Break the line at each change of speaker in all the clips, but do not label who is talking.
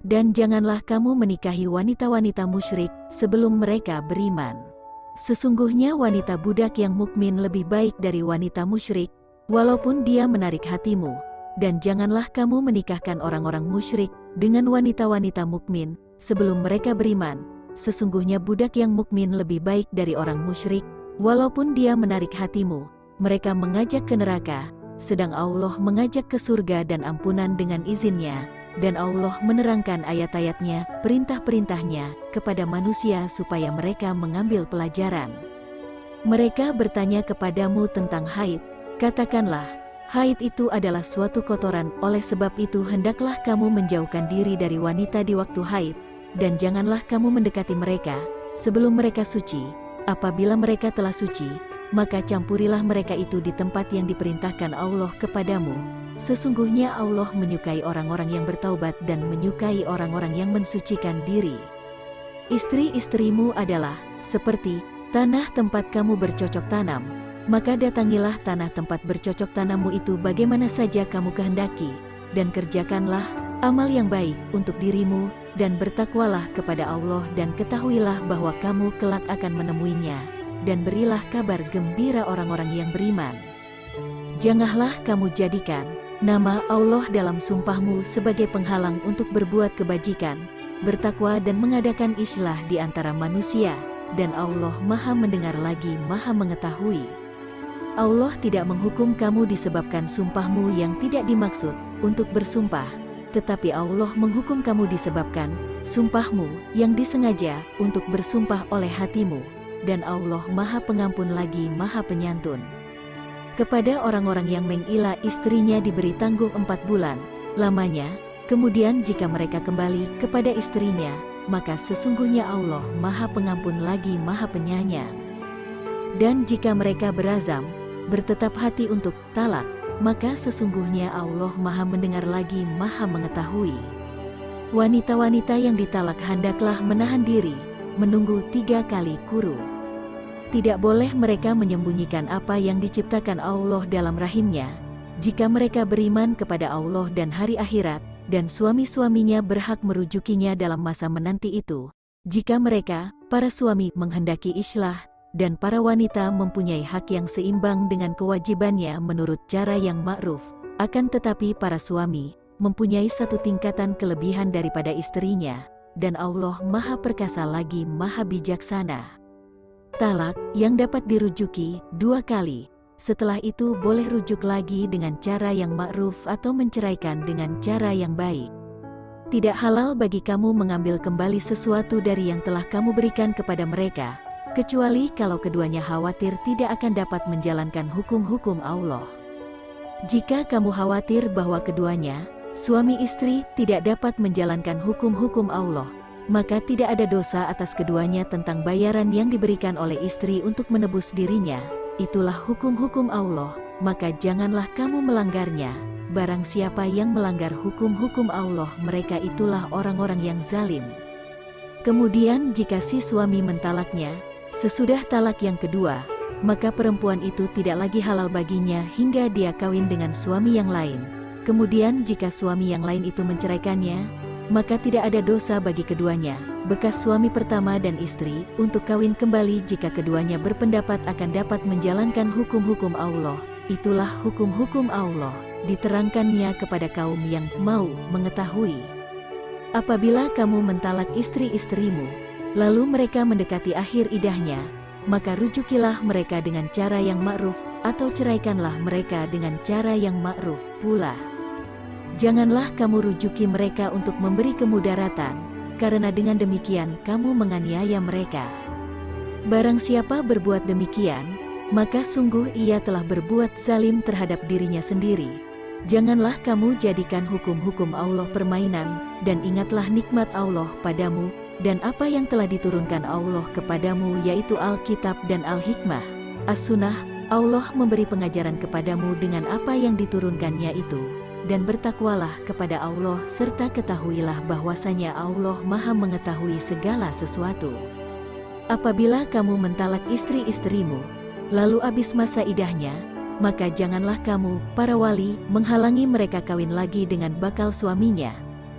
Dan janganlah kamu menikahi wanita-wanita musyrik sebelum mereka beriman. Sesungguhnya wanita budak yang mukmin lebih baik dari wanita musyrik, walaupun dia menarik hatimu. Dan janganlah kamu menikahkan orang-orang musyrik dengan wanita-wanita mukmin sebelum mereka beriman. Sesungguhnya budak yang mukmin lebih baik dari orang musyrik, walaupun dia menarik hatimu. Mereka mengajak ke neraka, sedang Allah mengajak ke surga dan ampunan dengan izinnya. Dan Allah menerangkan ayat-ayatnya, perintah-perintahnya, kepada manusia supaya mereka mengambil pelajaran. Mereka bertanya kepadamu tentang haid. Katakanlah, haid itu adalah suatu kotoran, oleh sebab itu hendaklah kamu menjauhkan diri dari wanita di waktu haid, dan janganlah kamu mendekati mereka, sebelum mereka suci. Apabila mereka telah suci, maka campurilah mereka itu di tempat yang diperintahkan Allah kepadamu. Sesungguhnya Allah menyukai orang-orang yang bertaubat dan menyukai orang-orang yang mensucikan diri. Istri-istrimu adalah seperti tanah tempat kamu bercocok tanam, maka datangilah tanah tempat bercocok tanammu itu bagaimana saja kamu kehendaki, dan kerjakanlah amal yang baik untuk dirimu, dan bertakwalah kepada Allah dan ketahuilah bahwa kamu kelak akan menemuinya, dan berilah kabar gembira orang-orang yang beriman. Janganlah kamu jadikan nama Allah dalam sumpahmu sebagai penghalang untuk berbuat kebajikan, bertakwa dan mengadakan islah di antara manusia, dan Allah Maha mendengar lagi Maha mengetahui. Allah tidak menghukum kamu disebabkan sumpahmu yang tidak dimaksud untuk bersumpah, tetapi Allah menghukum kamu disebabkan sumpahmu yang disengaja untuk bersumpah oleh hatimu, dan Allah Maha Pengampun lagi Maha Penyantun. Kepada orang-orang yang mengilah istrinya diberi tangguh 4 bulan lamanya, kemudian jika mereka kembali kepada istrinya, maka sesungguhnya Allah Maha Pengampun lagi Maha Penyayang. Dan jika mereka berazam, bertetap hati untuk talak, maka sesungguhnya Allah Maha mendengar lagi Maha mengetahui. Wanita-wanita yang ditalak hendaklah menahan diri, menunggu 3 kali kurun. Tidak boleh mereka menyembunyikan apa yang diciptakan Allah dalam rahimnya, jika mereka beriman kepada Allah dan hari akhirat, dan suami-suaminya berhak merujukinya dalam masa menanti itu. Jika mereka, para suami, menghendaki islah, dan para wanita mempunyai hak yang seimbang dengan kewajibannya menurut cara yang ma'ruf, akan tetapi para suami mempunyai satu tingkatan kelebihan daripada istrinya, dan Allah Maha Perkasa lagi Maha Bijaksana. Talak yang dapat dirujuki 2 kali. Setelah itu boleh rujuk lagi dengan cara yang ma'ruf atau menceraikan dengan cara yang baik. Tidak halal bagi kamu mengambil kembali sesuatu dari yang telah kamu berikan kepada mereka, kecuali kalau keduanya khawatir tidak akan dapat menjalankan hukum-hukum Allah. Jika kamu khawatir bahwa keduanya, suami istri, tidak dapat menjalankan hukum-hukum Allah, maka tidak ada dosa atas keduanya tentang bayaran yang diberikan oleh istri untuk menebus dirinya. Itulah hukum-hukum Allah, maka janganlah kamu melanggarnya. Barang siapa yang melanggar hukum-hukum Allah, mereka itulah orang-orang yang zalim. Kemudian jika si suami mentalaknya, sesudah talak yang kedua, maka perempuan itu tidak lagi halal baginya hingga dia kawin dengan suami yang lain. Kemudian jika suami yang lain itu menceraikannya, maka tidak ada dosa bagi keduanya, bekas suami pertama dan istri, untuk kawin kembali jika keduanya berpendapat akan dapat menjalankan hukum-hukum Allah. Itulah hukum-hukum Allah, diterangkannya kepada kaum yang mau mengetahui. Apabila kamu mentalak istri-istrimu, lalu mereka mendekati akhir idahnya, maka rujukilah mereka dengan cara yang ma'ruf, atau ceraikanlah mereka dengan cara yang ma'ruf pula. Janganlah kamu rujuki mereka untuk memberi kemudaratan, karena dengan demikian kamu menganiaya mereka. Barang siapa berbuat demikian, maka sungguh ia telah berbuat zalim terhadap dirinya sendiri. Janganlah kamu jadikan hukum-hukum Allah permainan, dan ingatlah nikmat Allah padamu, dan apa yang telah diturunkan Allah kepadamu yaitu Alkitab dan Al-Hikmah, As-Sunnah. Allah memberi pengajaran kepadamu dengan apa yang diturunkannya itu. Dan bertakwalah kepada Allah serta ketahuilah bahwasanya Allah Maha mengetahui segala sesuatu. Apabila kamu mentalak istri-istrimu, lalu habis masa idahnya, maka janganlah kamu, para wali, menghalangi mereka kawin lagi dengan bakal suaminya.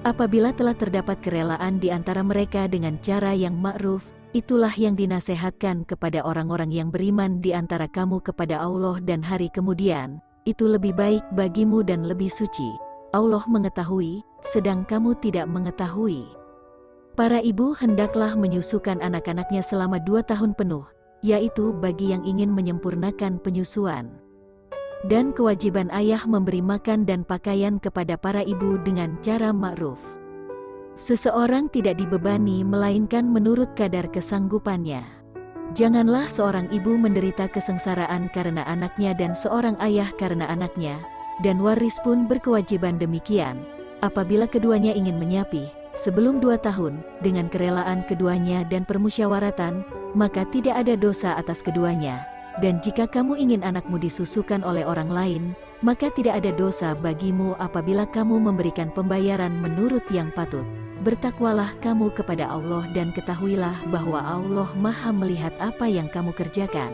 Apabila telah terdapat kerelaan di antara mereka dengan cara yang ma'ruf, itulah yang dinasehatkan kepada orang-orang yang beriman di antara kamu kepada Allah dan hari kemudian, itu lebih baik bagimu dan lebih suci. Allah mengetahui, sedang kamu tidak mengetahui. Para ibu hendaklah menyusukan anak-anaknya selama 2 tahun penuh, yaitu bagi yang ingin menyempurnakan penyusuan. Dan kewajiban ayah memberi makan dan pakaian kepada para ibu dengan cara ma'ruf. Seseorang tidak dibebani melainkan menurut kadar kesanggupannya. Janganlah seorang ibu menderita kesengsaraan karena anaknya dan seorang ayah karena anaknya, dan waris pun berkewajiban demikian, apabila keduanya ingin menyapih, sebelum 2 tahun, dengan kerelaan keduanya dan permusyawaratan, maka tidak ada dosa atas keduanya. Dan jika kamu ingin anakmu disusukan oleh orang lain, maka tidak ada dosa bagimu apabila kamu memberikan pembayaran menurut yang patut. Bertakwalah kamu kepada Allah dan ketahuilah bahwa Allah Maha melihat apa yang kamu kerjakan.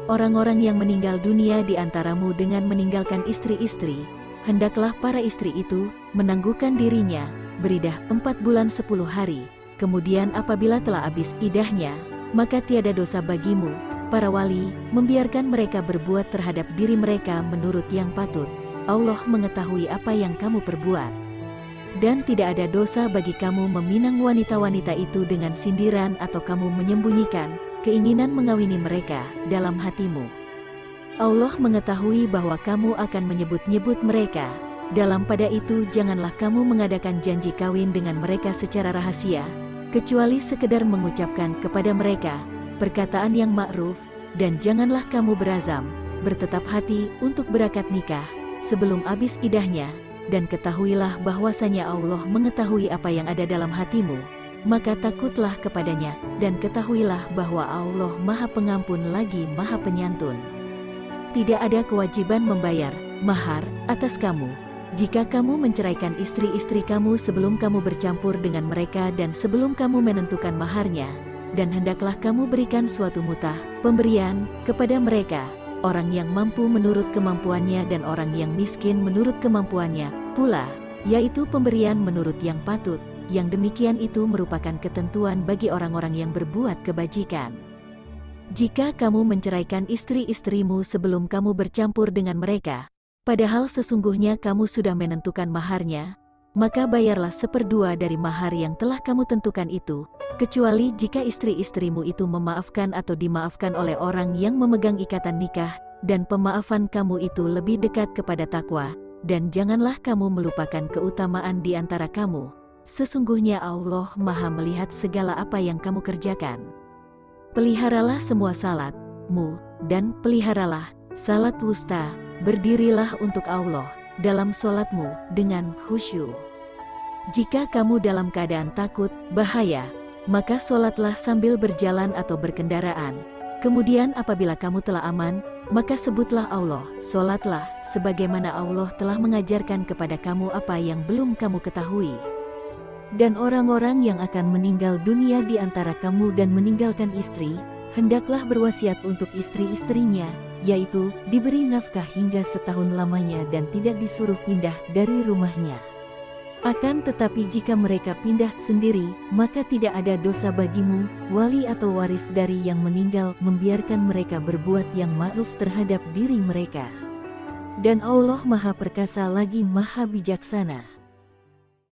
Orang-orang yang meninggal dunia di antaramu dengan meninggalkan istri-istri, hendaklah para istri itu menangguhkan dirinya, beridah 4 bulan 10 hari, kemudian apabila telah habis idahnya, maka tiada dosa bagimu, para wali, membiarkan mereka berbuat terhadap diri mereka menurut yang patut. Allah mengetahui apa yang kamu perbuat. Dan tidak ada dosa bagi kamu meminang wanita-wanita itu dengan sindiran atau kamu menyembunyikan keinginan mengawini mereka dalam hatimu. Allah mengetahui bahwa kamu akan menyebut-nyebut mereka. Dalam pada itu janganlah kamu mengadakan janji kawin dengan mereka secara rahasia, kecuali sekedar mengucapkan kepada mereka perkataan yang ma'ruf, dan janganlah kamu berazam, bertetap hati untuk berakad nikah, sebelum habis idahnya, dan ketahuilah bahwasanya Allah mengetahui apa yang ada dalam hatimu, maka takutlah kepadanya, dan ketahuilah bahwa Allah Maha Pengampun lagi Maha Penyantun. Tidak ada kewajiban membayar mahar atas kamu, jika kamu menceraikan istri-istri kamu sebelum kamu bercampur dengan mereka dan sebelum kamu menentukan maharnya, dan hendaklah kamu berikan suatu mutah, pemberian, kepada mereka, orang yang mampu menurut kemampuannya dan orang yang miskin menurut kemampuannya, pula, yaitu pemberian menurut yang patut, yang demikian itu merupakan ketentuan bagi orang-orang yang berbuat kebajikan. Jika kamu menceraikan istri-istrimu sebelum kamu bercampur dengan mereka, padahal sesungguhnya kamu sudah menentukan maharnya, maka bayarlah 1/2 dari mahar yang telah kamu tentukan itu, kecuali jika istri-istrimu itu memaafkan atau dimaafkan oleh orang yang memegang ikatan nikah, dan pemaafan kamu itu lebih dekat kepada takwa, dan janganlah kamu melupakan keutamaan di antara kamu. Sesungguhnya Allah Maha melihat segala apa yang kamu kerjakan. Peliharalah semua salatmu, dan peliharalah salat wusta, berdirilah untuk Allah dalam solatmu dengan khusyuk. Jika kamu dalam keadaan takut, bahaya, maka solatlah sambil berjalan atau berkendaraan. Kemudian apabila kamu telah aman, maka sebutlah Allah, solatlah, sebagaimana Allah telah mengajarkan kepada kamu apa yang belum kamu ketahui. Dan orang-orang yang akan meninggal dunia di antara kamu dan meninggalkan istri, hendaklah berwasiat untuk istri-istrinya, yaitu diberi nafkah hingga setahun lamanya dan tidak disuruh pindah dari rumahnya. Akan tetapi jika mereka pindah sendiri, maka tidak ada dosa bagimu, wali atau waris dari yang meninggal, membiarkan mereka berbuat yang ma'ruf terhadap diri mereka. Dan Allah Maha Perkasa lagi Maha Bijaksana.